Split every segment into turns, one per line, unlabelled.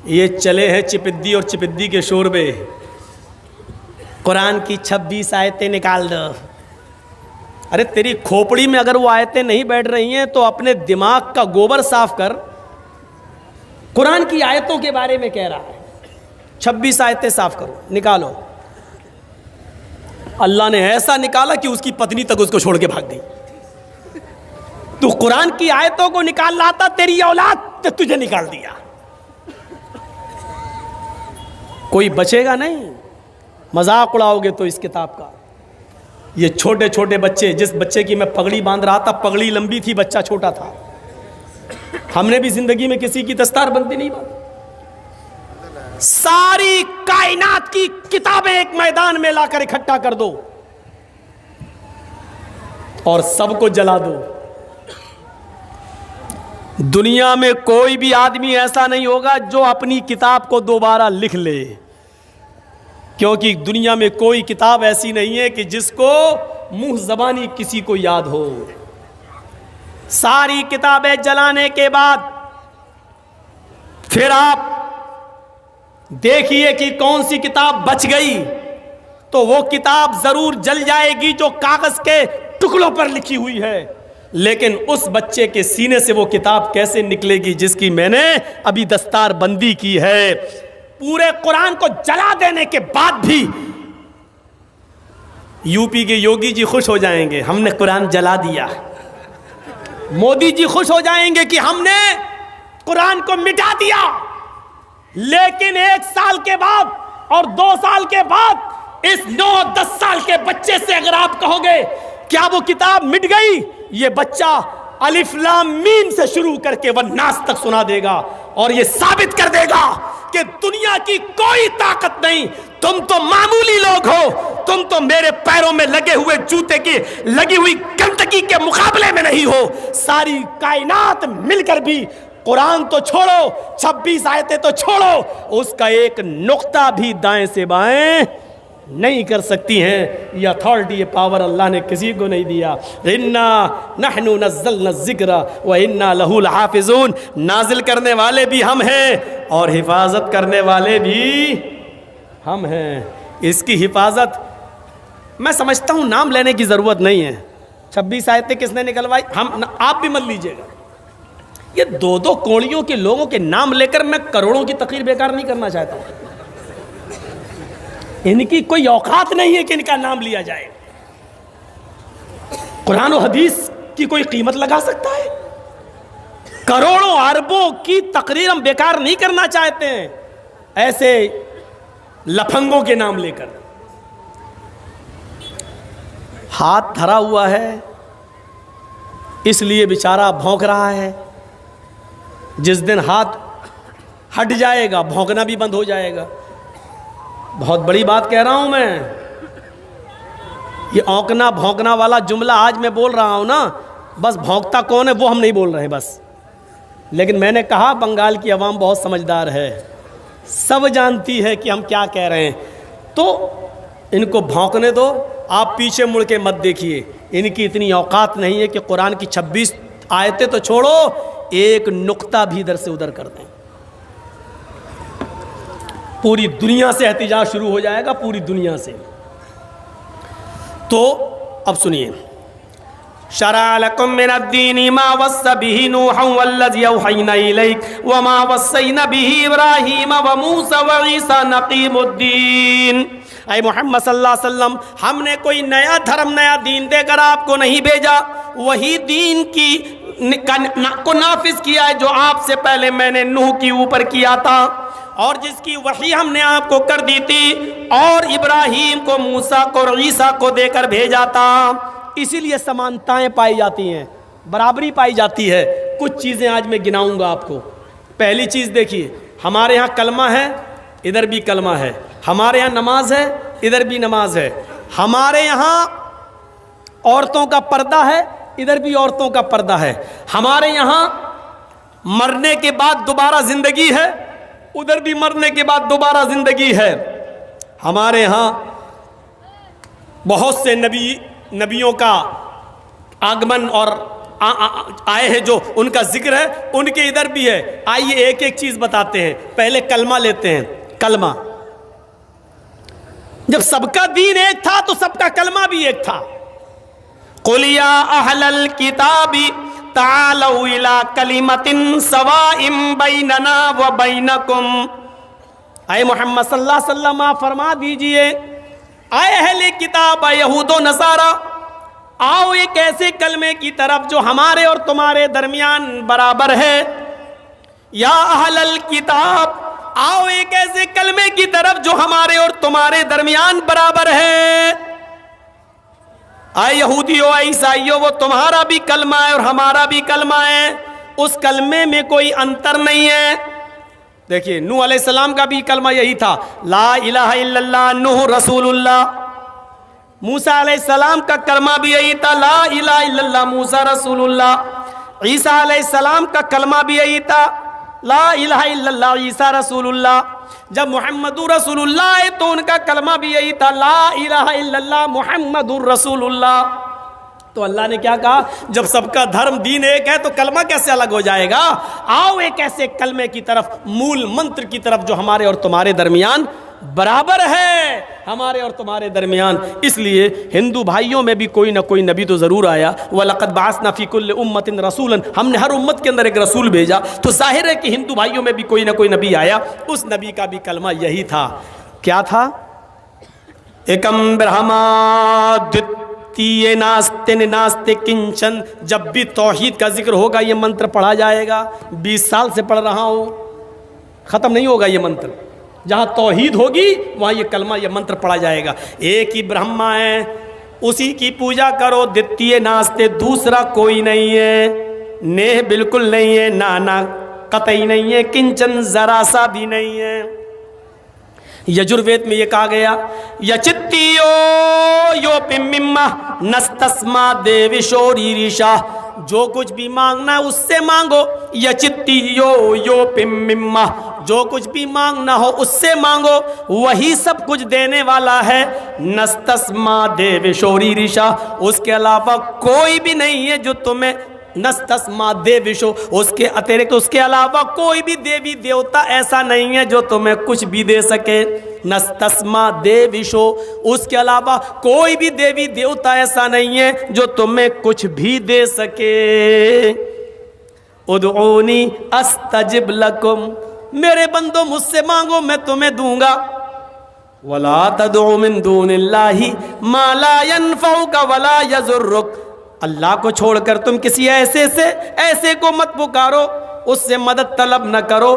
یہ چلے ہیں چپدی اور چپدی کے شوربے، قرآن کی 26 آیتیں نکال دو۔ ارے تیری کھوپڑی میں اگر وہ آیتیں نہیں بیٹھ رہی ہیں تو اپنے دماغ کا گوبر صاف کر۔ قرآن کی آیتوں کے بارے میں کہہ رہا ہے 26 آیتیں صاف کرو، نکالو۔ اللہ نے ایسا نکالا کہ اس کی پتنی تک اس کو چھوڑ کے بھاگ گئی۔ تو قرآن کی آیتوں کو نکال لاتا، تیری اولاد نے تجھے نکال دیا۔ کوئی بچے گا نہیں، مذاق اڑاؤ گے تو اس کتاب کا۔ یہ چھوٹے چھوٹے بچے، جس بچے کی میں پگڑی باندھ رہا تھا، پگڑی لمبی تھی، بچہ چھوٹا تھا۔ ہم نے بھی زندگی میں کسی کی دستار بندی نہیں باندھی۔ ساری کائنات کی کتابیں ایک میدان میں لا کر اکٹھا کر دو اور سب کو جلا دو۔ دنیا میں کوئی بھی آدمی ایسا نہیں ہوگا جو اپنی کتاب کو دوبارہ لکھ لے، کیونکہ دنیا میں کوئی کتاب ایسی نہیں ہے کہ جس کو منہ زبانی کسی کو یاد ہو۔ ساری کتابیں جلانے کے بعد پھر آپ دیکھیے کہ کون سی کتاب بچ گئی، تو وہ کتاب ضرور جل جائے گی جو کاغذ کے ٹکڑوں پر لکھی ہوئی ہے، لیکن اس بچے کے سینے سے وہ کتاب کیسے نکلے گی جس کی میں نے ابھی دستار بندی کی ہے۔ پورے قرآن کو جلا دینے کے بعد بھی یو پی کے یوگی جی خوش ہو جائیں گے ہم نے قرآن جلا دیا، مودی جی خوش ہو جائیں گے کہ ہم نے قرآن کو مٹا دیا، لیکن 1 سال کے بعد اور 2 سال کے بعد اس 9-10 سال کے بچے سے اگر آپ کہو گے کیا وہ کتاب مٹ گئی، یہ بچہ الف لام میم سے شروع کر کے والناس تک سنا دے گا اور یہ ثابت کر دے گا کہ دنیا کی کوئی طاقت نہیں، تم تو معمولی لوگ ہو، تم تو میرے پیروں میں لگے ہوئے جوتے کی لگی ہوئی گندگی کے مقابلے میں نہیں ہو۔ ساری کائنات مل کر بھی قرآن تو چھوڑو، 26 آیتیں تو چھوڑو، اس کا ایک نقطہ بھی دائیں سے بائیں نہیں کر سکتی ہیں۔ یہ اتھارٹی، یہ پاور اللہ نے کسی کو نہیں دیا۔ انا نحن نزلنا الذکر وانا لہ لحافظون، نازل کرنے والے بھی ہم ہیں اور حفاظت کرنے والے بھی ہم ہیں۔ اس کی حفاظت میں سمجھتا ہوں نام لینے کی ضرورت نہیں ہے۔ 26 آیتیں کس نے نکلوائی؟ آپ بھی مت لیجیے گا۔ یہ 2 کوڑیوں کے لوگوں کے نام لے کر میں کروڑوں کی تقریر بیکار نہیں کرنا چاہتا ہوں۔ ان کی کوئی اوقات نہیں ہے کہ ان کا نام لیا جائے۔ قرآن و حدیث کی کوئی قیمت لگا سکتا ہے؟ کروڑوں اربوں کی تقریر ہم بیکار نہیں کرنا چاہتے ہیں ایسے لفنگوں کے نام لے کر۔ ہاتھ دھرا ہوا ہے اس لیے بیچارہ بھونک رہا ہے، جس دن ہاتھ ہٹ جائے گا بھونکنا بھی بند ہو جائے گا۔ بہت بڑی بات کہہ رہا ہوں میں۔ یہ اونکنا بھونکنا والا جملہ آج میں بول رہا ہوں نا، بس بھونکتا کون ہے وہ ہم نہیں بول رہے ہیں بس، لیکن میں نے کہا بنگال کی عوام بہت سمجھدار ہے، سب جانتی ہے کہ ہم کیا کہہ رہے ہیں، تو ان کو بھونکنے دو۔ آپ پیچھے مڑ کے مت دیکھیے، ان کی اتنی اوقات نہیں ہے کہ قرآن کی 26 آیتیں تو چھوڑو، ایک نقطہ بھی ادھر سے ادھر کر دیں۔ پوری دنیا سے احتجاج شروع ہو جائے گا، پوری دنیا سے۔ تو اب سنیے، شرع لکم من الدین ما وصى به نوحا والذی اوحینا الیک وما وصینا به ابراہیم وموسیٰ وعیسیٰ ان اقیموا الدین۔ اے محمد صلی اللہ علیہ وسلم، ہم نے کوئی نیا دھرم، نیا دین دے کر آپ کو نہیں بھیجا، وہی دین کو نافذ کیا ہے جو آپ سے پہلے میں نے نوح کے اوپر کیا تھا، اور جس کی وحی ہم نے آپ کو کر دی تھی، اور ابراہیم کو، موسیٰ کو اور عیسیٰ کو دے کر بھیجا تھا۔ اسی لیے سمانتائیں پائی جاتی ہیں، برابری پائی جاتی ہے۔ کچھ چیزیں آج میں گناؤں گا آپ کو۔ پہلی چیز دیکھیے، ہمارے ہاں کلمہ ہے، ادھر بھی کلمہ ہے، ہمارے ہاں نماز ہے، ادھر بھی نماز ہے، ہمارے یہاں عورتوں کا پردہ ہے، ادھر بھی عورتوں کا پردہ ہے، ہمارے یہاں مرنے کے بعد دوبارہ زندگی ہے، ادھر بھی مرنے کے بعد دوبارہ زندگی ہے۔ ہمارے ہاں بہت سے نبیوں کا آگمن اور آئے ہیں جو ان کا ذکر ہے ان کے ادھر بھی ہے. آئیے ایک ایک چیز بتاتے ہیں. پہلے کلمہ لیتے ہیں. کلمہ جب سب کا دین ایک تھا تو سب کا کلمہ بھی ایک تھا. قُلْ يَا أَهْلَ الْكِتَابِ تَعَالَوْا إِلَىٰ كَلِمَةٍ سَوَاءٍ بَيْنَنَا وَبَيْنَكُمْ. اے محمد صلی اللہ علیہ وسلم آپ فرما دیجئے اے اہل کتاب، اے یہود و نصارہ، آؤ ایک ایسے کلمے کی طرف جو ہمارے اور تمہارے درمیان برابر ہے. یا اہل الکتاب، آؤ ایک ایسے کلمے کی طرف جو ہمارے اور تمہارے درمیان برابر ہے. اے یہودیو، اے عیسائیو، وہ تمہارا بھی کلمہ ہے اور ہمارا بھی کلمہ ہے، اس کلمے میں کوئی انتر نہیں ہے. دیکھیے نوح علیہ السلام کا بھی کلمہ یہی تھا، لا الہ الا اللہ نوح رسول اللہ. موسیٰ علیہ السلام کا کلمہ بھی یہی تھا، لا الہ الا اللہ موسیٰ رسول اللہ. عیسیٰ علیہ السلام کا کلمہ بھی یہی تھا، لا الہ الا اللہ عیسیٰ رسول اللہ. جب محمد رسول اللہ ہے تو ان کا کلمہ بھی یہی تھا، لا الہ الا اللہ محمد رسول اللہ. تو اللہ نے کیا کہا، جب سب کا دھرم دین ایک ہے تو کلمہ کیسے الگ ہو جائے گا؟ آؤ ایک ایسے کلمے کی طرف، مول منتر کی طرف جو ہمارے اور تمہارے درمیان برابر ہے، ہمارے اور تمہارے درمیان. اس لیے ہندو بھائیوں میں بھی کوئی نہ کوئی نبی تو ضرور آیا. وَلَقَدْ بَعَثْنَا فِي كُلِّ أُمَّةٍ رَسُولًا، ہم نے ہر امت کے اندر ایک رسول بھیجا. تو ظاہر ہے کہ ہندو بھائیوں میں بھی کوئی نہ کوئی نبی آیا. اس نبی کا بھی کلمہ یہی تھا. کیا تھا؟ ایکم برہما دتیے ناستے ناستے کنچن. جب بھی توحید کا ذکر ہوگا یہ منتر پڑھا جائے گا. 20 سال سے پڑھ رہا ہوں، ختم نہیں ہوگا یہ منتر. جہاں توحید ہوگی وہاں یہ کلمہ یہ منتر پڑھا جائے گا. ایک ہی برہما ہے، اسی کی پوجا کرو. دتیے ناستے، دوسرا کوئی نہیں ہے. نیہ بالکل نہیں ہے، نانا قطعی نہیں ہے، کنچن ذرا سا بھی نہیں ہے. یجروید میں یہ کہا گیا، یچتیو یو پمما نستسما دیوشوری ریشا. جو کچھ بھی مانگنا ہے اس سے مانگو. یچتیو یو پمما، جو کچھ بھی مانگنا ہو اس سے مانگو، وہی سب کچھ دینے والا ہے. نستسما دیوشوری ریشا، اس کے علاوہ کوئی بھی نہیں ہے جو تمہیں، نستسما دیوشو، اس کے اترکت اس کے علاوہ کوئی بھی دیوی دیوتا ایسا نہیں ہے جو تمہیں کچھ بھی دے سکے. نستسما دیوشو، اس کے علاوہ کوئی بھی دیوی دیوتا ایسا نہیں ہے جو تمہیں کچھ بھی دے سکے. ادعونی استجب لکم، میرے بندو مجھ سے مانگو میں تمہیں دوں گا. ولا تدعو من دون اللہ ما لا ينفعک ولا یضرک، اللہ کو چھوڑ کر تم کسی ایسے کو مت پکارو، اس سے مدد طلب نہ کرو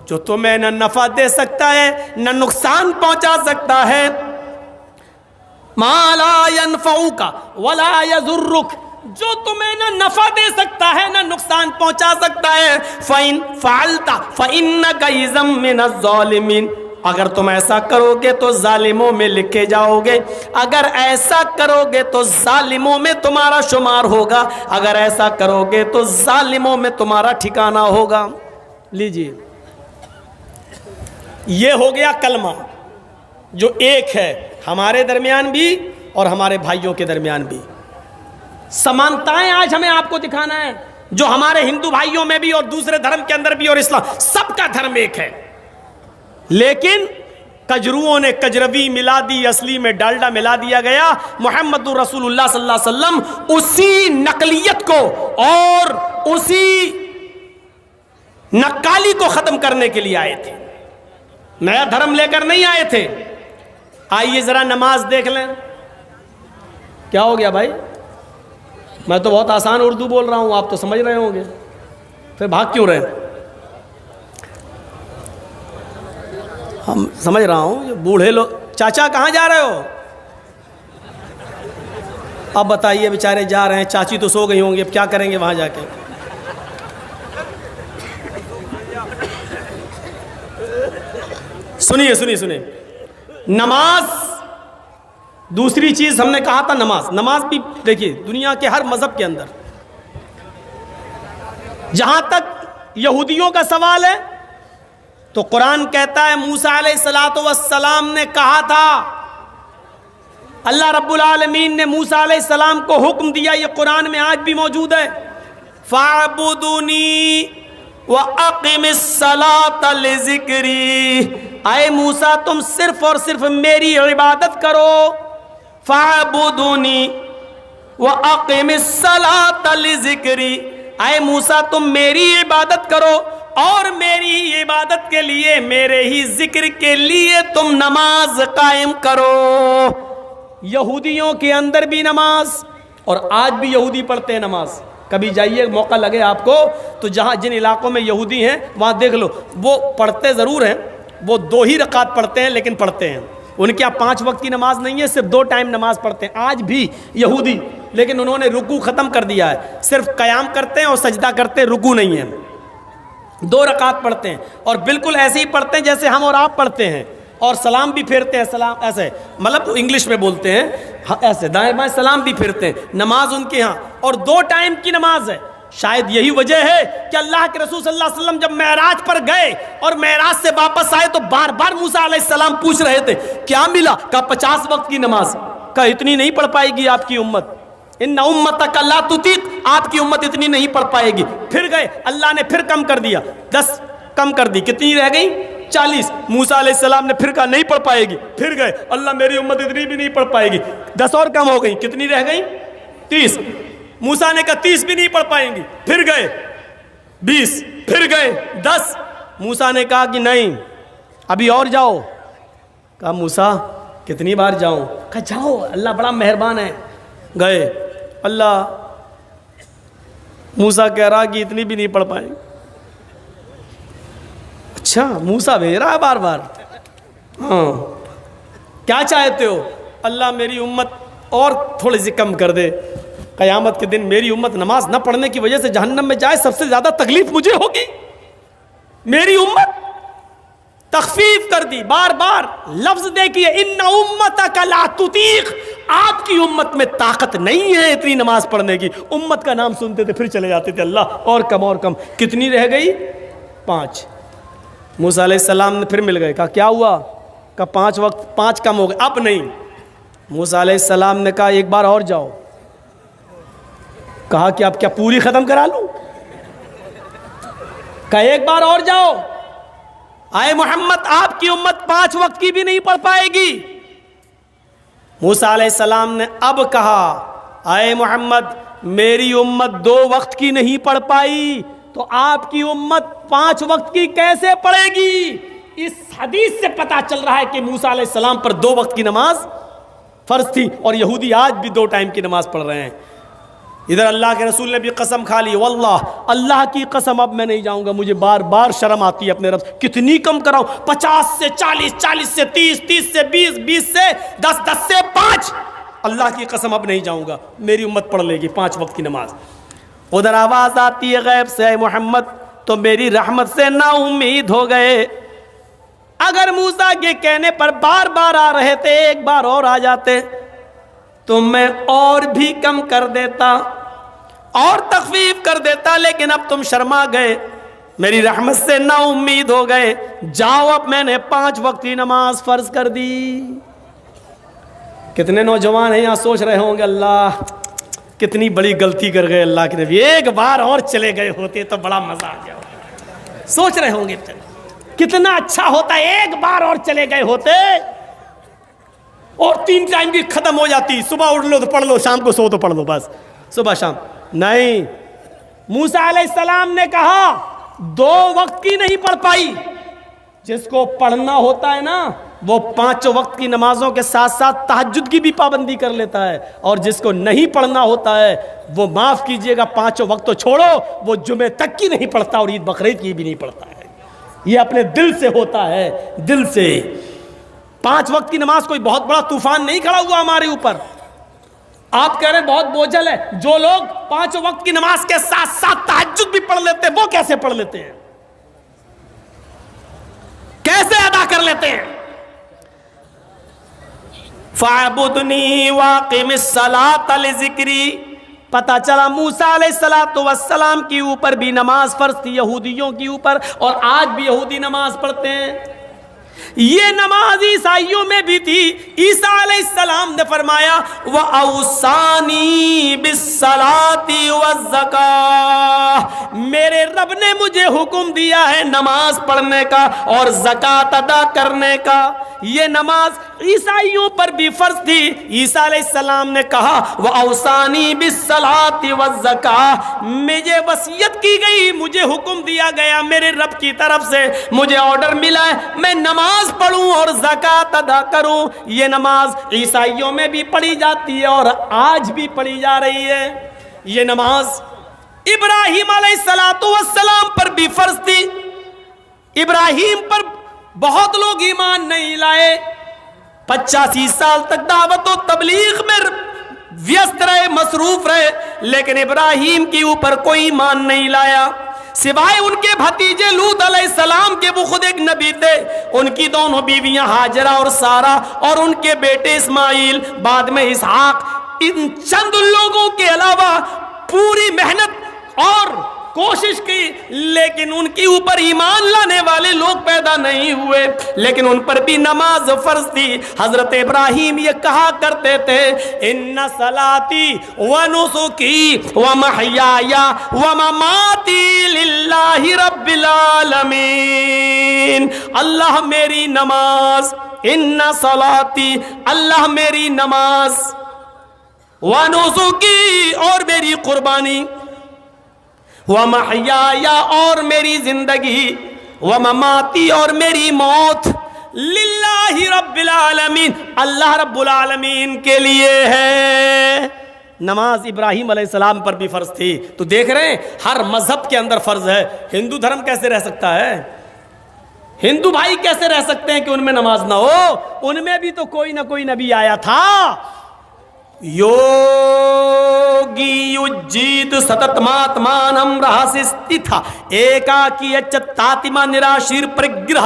جو تمہیں نہ نفع دے سکتا ہے نہ نقصان پہنچا سکتا ہے. ما لا ينفعک ولا یضرک، جو تمہیں نہ نفع دے سکتا ہے نہ نقصان پہنچا سکتا ہے. فَإِن فَعَلْتَ فَإِنَّكَ إِذًا مِّنَ الظَّالِمِينَ، اگر تم ایسا کرو گے تو ظالموں میں لکھے جاؤ گے. اگر ایسا کرو گے تو ظالموں میں تمہارا شمار ہوگا. اگر ایسا کرو گے تو ظالموں میں تمہارا ٹھکانہ ہوگا. لیجئے، یہ ہو گیا کلمہ جو ایک ہے ہمارے درمیان بھی اور ہمارے بھائیوں کے درمیان بھی. سمانتائیں آج ہمیں آپ کو دکھانا ہے جو ہمارے ہندو بھائیوں میں بھی اور دوسرے دھرم کے اندر بھی اور اسلام، سب کا دھرم ایک ہے. لیکن کجروؤں نے کجروی ملا دی، اصلی میں ڈالڈا ملا دیا گیا. محمد رسول اللہ صلی اللہ علیہ وسلم اسی نقلیت کو اور اسی نقالی کو ختم کرنے کے لیے آئے تھے، نیا دھرم لے کر نہیں آئے تھے. آئیے ذرا نماز دیکھ لیں. کیا ہو گیا بھائی؟ میں تو بہت آسان اردو بول رہا ہوں، آپ تو سمجھ رہے ہوں گے، پھر بھاگ کیوں رہے؟ ہم سمجھ رہا ہوں بوڑھے لوگ. چاچا کہاں جا رہے ہو؟ اب بتائیے، بیچارے جا رہے ہیں، چاچی تو سو گئی ہوں گی، اب کیا کریں گے وہاں جا کے؟ سنیے سنیے سنیے، نماز دوسری چیز ہم نے کہا تھا. نماز بھی دیکھیے دنیا کے ہر مذہب کے اندر، جہاں تک یہودیوں کا سوال ہے تو قرآن کہتا ہے موسیٰ علیہ السلام نے کہا تھا اللہ رب العالمین نے موسیٰ علیہ السلام کو حکم دیا، یہ قرآن میں آج بھی موجود ہے، فَاعْبُدُونِي وَأَقِمِ الصَّلَاةَ لِذِكْرِي، اے موسیٰ تم صرف اور صرف میری عبادت کرو، فَاعْبُدُونِي وَأَقِمِ الصَّلَاةَ لِذِكْرِي، اے موسیٰ تم میری عبادت کرو اور میری عبادت کے لیے، میرے ہی ذکر کے لیے تم نماز قائم کرو۔ یہودیوں کے اندر بھی نماز، اور آج بھی یہودی پڑھتے ہیں نماز، کبھی جائیے موقع لگے آپ کو تو جہاں جن علاقوں میں یہودی ہیں وہاں دیکھ لو، وہ پڑھتے ضرور ہیں، وہ 2 ہی رکعت پڑھتے ہیں لیکن پڑھتے ہیں، ان کے یہاں 5 وقت کی نماز نہیں ہے، صرف 2 ٹائم نماز پڑھتے ہیں آج بھی یہودی، لیکن انہوں نے رکوع ختم کر دیا ہے، صرف قیام کرتے ہیں اور سجدہ کرتے ہیں، رکوع نہیں ہے، 2 رکعت پڑھتے ہیں اور بالکل ایسے ہی پڑھتے ہیں جیسے ہم اور آپ پڑھتے ہیں، اور سلام بھی پھیرتے ہیں، سلام ایسے مطلب انگلش میں بولتے ہیں ایسے، دائیں بائیں سلام بھی پھیرتے ہیں، نماز ان کے ہاں اور 2 ٹائم کی نماز ہے۔ شاید یہی وجہ ہے کہ اللہ کے رسول صلی اللہ علیہ وسلم جب معراج پر گئے اور معراج سے واپس آئے تو بار بار موسیٰ علیہ السلام پوچھ رہے تھے کیا ملا؟ کہا 50 وقت کی نماز، کہا اتنی نہیں پڑھ پائے گی آپ کی امت، ان امتک لا تطیق، آپ کی امت اتنی نہیں پڑھ پائے گی۔ پھر گئے، اللہ نے پھر کم کر دیا، 10 کم کر دی، کتنی رہ گئی؟ 40۔ موسیٰ علیہ السلام نے پھر کہا نہیں پڑھ پائے گی، پھر گئے، اللہ میری امت اتنی بھی نہیں پڑھ پائے گی، 10 اور کم ہو گئی، کتنی رہ گئی؟ 30۔ موسیٰ نے کہا 30 بھی نہیں پڑھ پائیں گی، پھر گئے 20، پھر گئے 10۔ موسیٰ نے کہا کہ نہیں ابھی اور جاؤ، کہا موسیٰ کتنی بار جاؤں؟ کہا جاؤ، اللہ بڑا مہربان ہے۔ گئے، اللہ موسیٰ کہہ رہا کہ اتنی بھی نہیں پڑھ پائیں گے۔ اچھا موسیٰ بھیج رہا ہے بار بار، ہاں کیا چاہتے ہو؟ اللہ میری امت اور تھوڑی سی کم کر دے، قیامت کے دن میری امت نماز نہ پڑھنے کی وجہ سے جہنم میں جائے، سب سے زیادہ تکلیف مجھے ہوگی، میری امت تخفیف کر دی، بار بار لفظ دیکھیے، ان امتک لا تطیق، آپ کی امت میں طاقت نہیں ہے اتنی نماز پڑھنے کی۔ امت کا نام سنتے تھے پھر چلے جاتے تھے، اللہ اور کم اور کم، کتنی رہ گئی؟ 5۔ موسیٰ علیہ السلام نے پھر مل گئے، کہا کیا ہوا؟ کہا 5 وقت 5 کم ہو گئے، اب نہیں۔ موسیٰ علیہ السلام نے کہا ایک بار اور جاؤ، کہا کہ اب کیا پوری ختم کرا لوں؟ کہا ایک بار اور جاؤ، آئے محمد آپ کی امت 5 وقت کی بھی نہیں پڑھ پائے گی۔ موسیٰ علیہ السلام نے اب کہا آئے محمد میری امت 2 وقت کی نہیں پڑھ پائی تو آپ کی امت 5 وقت کی کیسے پڑھے گی؟ اس حدیث سے پتہ چل رہا ہے کہ موسیٰ علیہ السلام پر 2 وقت کی نماز فرض تھی، اور یہودی آج بھی 2 ٹائم کی نماز پڑھ رہے ہیں۔ ادھر اللہ کے رسول نے بھی قسم کھا لی، واللہ اللہ کی قسم اب میں نہیں جاؤں گا، مجھے بار بار شرم آتی ہے اپنے رب، کتنی کم کراؤں؟ 50 سے 40، 40 سے 30، 30 سے 20، 20 سے 10، 10 سے 5۔ اللہ کی قسم اب نہیں جاؤں گا، میری امت پڑھ لے گی 5 وقت کی نماز۔ ادھر آواز آتی ہے غیب سے، اے محمد تو میری رحمت سے نا امید ہو گئے، اگر موسیٰ کے کہنے پر بار بار آ رہے تھے، ایک بار اور آ جاتے تو میں اور بھی کم کر دیتا اور تخفیف کر دیتا، لیکن اب تم شرما گئے، میری رحمت سے نا امید ہو گئے، جاؤ اب میں نے 5 وقت کی نماز فرض کر دی۔ کتنے نوجوان ہیں یہاں سوچ رہے ہوں گے اللہ کتنی بڑی غلطی کر گئے، اللہ کے نبی ایک بار اور چلے گئے ہوتے تو بڑا مزہ آ گیا ہوتا۔ سوچ رہے ہوں گے کتنا اچھا ہوتا، ایک بار اور چلے گئے ہوتے اور 3 ٹائم کی ختم ہو جاتی، صبح اٹھ لو تو پڑھ لو، شام کو سو تو پڑھ لو، بس صبح شام۔ نہیں، موسیٰ علیہ السلام نے کہا 2 وقت کی نہیں پڑھ پائی، جس کو پڑھنا ہوتا ہے نا وہ 5 وقت کی نمازوں کے ساتھ ساتھ تہجد کی بھی پابندی کر لیتا ہے، اور جس کو نہیں پڑھنا ہوتا ہے وہ معاف کیجئے گا 5 وقت تو چھوڑو، وہ جمعے تک کی نہیں پڑھتا اور عید بقرعید کی بھی نہیں پڑھتا ہے، یہ اپنے دل سے ہوتا ہے، دل سے۔ 5 وقت کی نماز کوئی بہت بڑا طوفان نہیں کھڑا ہوا ہمارے اوپر، آپ کہہ رہے ہیں بہت بوجھل ہے، جو لوگ 5 وقت کی نماز کے ساتھ ساتھ تہجد بھی پڑھ لیتے ہیں وہ کیسے پڑھ لیتے ہیں، کیسے ادا کر لیتے ہیں؟ فَاعْبُدْنِي وَاقِمِ الصَّلَاةَ لِذِكْرِي، پتہ چلا موسیٰ علیہ السلام کی اوپر بھی نماز فرض تھی، یہودیوں کی اوپر، اور آج بھی یہودی نماز پڑھتے ہیں، یہ نماز عیسائیوں میں بھی تھی. عیسیٰ علیہ السلام نے فرمایا وَأَوْصَانِي بِالصَّلَاةِ وَالزَّكَاةِ، میرے رب نے مجھے حکم دیا ہے نماز پڑھنے کا اور زکوٰۃ ادا کرنے کا. یہ نماز عیسائیوں پر بھی فرض تھی. عیسیٰ علیہ السلام نے کہا وَأَوْصَانِي بِالصَّلَاةِ وَالزَّكَاةِ، مجھے وصیت کی گئی، مجھے حکم دیا گیا میرے رب کی طرف سے، مجھے آرڈر ملا ہے میں نماز پڑھوں اور زکوٰۃ ادا کروں. یہ نماز عیسائیوں میں بھی پڑھی جاتی ہے اور آج بھی پڑھی جا رہی ہے. یہ نماز ابراہیم علیہ السلام پر بھی فرض تھی. ابراہیم پر بہت لوگ ایمان نہیں لائے، 85 سال تک دعوت و تبلیغ میں ویست رہے، مصروف رہے، لیکن ابراہیم کے اوپر کوئی ایمان نہیں لایا سوائے ان کے بھتیجے لوط علیہ السلام کے. وہ خود ایک نبی تھے. ان کی دونوں بیویاں ہاجرہ اور سارہ اور ان کے بیٹے اسماعیل، بعد میں اسحاق. ان چند لوگوں کے علاوہ پوری محنت اور کوشش کی، لیکن ان کے اوپر ایمان لانے والے لوگ پیدا نہیں ہوئے. لیکن ان پر بھی نماز فرض تھی. حضرت ابراہیم یہ کہا کرتے تھے ان صلاتی ونسکی ومحیای ومماتی للہ رب العالمین. اللہ میری نماز، ان صلاتی، اللہ میری نماز، ونسکی اور میری قربانی، وَمَحْيَايَ اور میری زندگی، وَمَمَاتِي اور میری موت، لِلَّهِ رَبِّ الْعَالَمِينَ، اللہ رب العالمین کے لیے ہے. نماز ابراہیم علیہ السلام پر بھی فرض تھی. تو دیکھ رہے ہیں ہر مذہب کے اندر فرض ہے. ہندو دھرم کیسے رہ سکتا ہے؟ ہندو بھائی کیسے رہ سکتے ہیں کہ ان میں نماز نہ ہو؟ ان میں بھی تو کوئی نہ کوئی نبی آیا تھا. ಯೋಗಿ ಯುಜ್ಜಿತ್ ಸತತಮಾತ್ಮಾನಂ ರಹಸ್ಯಸ್ಥಿತ ಏಕಾಕಿ ಚತ್ತಾತಿಮ ನಿರಾಶೀರ್ ಪರಿಗ್ರಹ.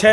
6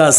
10.